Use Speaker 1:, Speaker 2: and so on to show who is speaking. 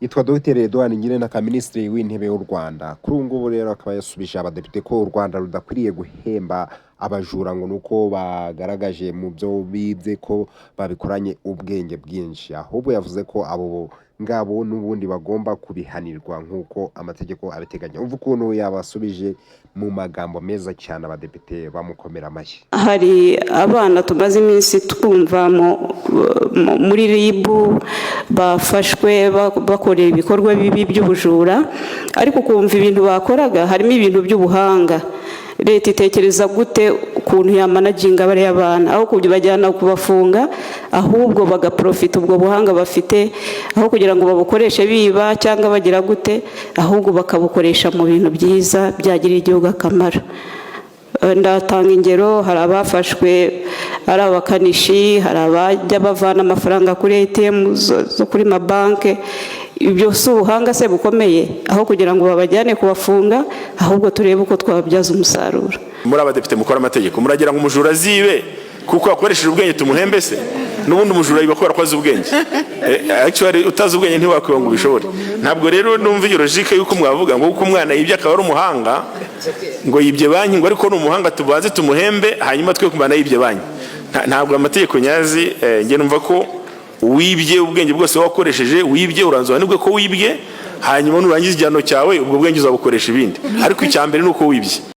Speaker 1: Yitwa Dr Edouard Ngirente, Minisitiri w'Intebe w'u Rwanda. Kuri ubu ngubu rero akaba yasubije abadepite ko u Rwanda rudakwiriye guhemba abajura ngo nuko bagaragaje mu byo bize ko babikoranye ubwenge bwinshi, ahubwo yavuze ko abo ngabo n'ubundi bagomba kubihanirwa nk'uko amategeko abiteganya. Umva ukuntu yabasubije mu magambo meza cyane, abadepite bamukomera amashyi.
Speaker 2: Hari abana tumaze iminsi twumva muri RIB bafashwe bakorera ibikorwa bibi by'ubujura, ariko kumva ibintu bakoraga harimo ibintu by'ubuhanga. Leta itekereza gute ukuntu yamanaginga bariya abana, aho kubajyana kubafunga, ahubwo bagaprofita ubwo buhanga bafite, aho kugira ngo babukoreshe biba cyangwa bagira gute, ahubwo bakabukoresha mu bintu byiza byagirira igihugu akamaro. Ndatanga ingero, hari abafashwe ari abakanishi, hari abajya bavana amafaranga kuri ATM zo kuri mabanke. Ibyo si ubuhanga se bukomeye, aho kugira ngo babajyane kubafunga, ahubwo turebe uko twababyaza umusaruro.
Speaker 3: Muri abadepite mukora amategeko muragira ngo umujura zibe kuko akoresheje ubwenge tumuhembe se? N'ubundi umujura yiba kubera ko azi ubwenge. Actually utazi ubwenge ntiwakwiba ngo ubishobore. Ntabwo rero numva iyo logique yuko mwavuga ngo uko umwana yibye akaba ari umuhanga, ngo yibye banki ngo ariko n'umuhanga tubanze tumuhembe hanyuma twe kumana yibye banki. Ntabwo amategeko nyazi, nge numva ko wibye ubwenge bwose wakoresheje, wibye uranzwa nibwo ko wibye, hanyuma nurangiza igihano cyawe ubwo bwenge uzabukoresha ibindi, ariko icyambere nuko wibye.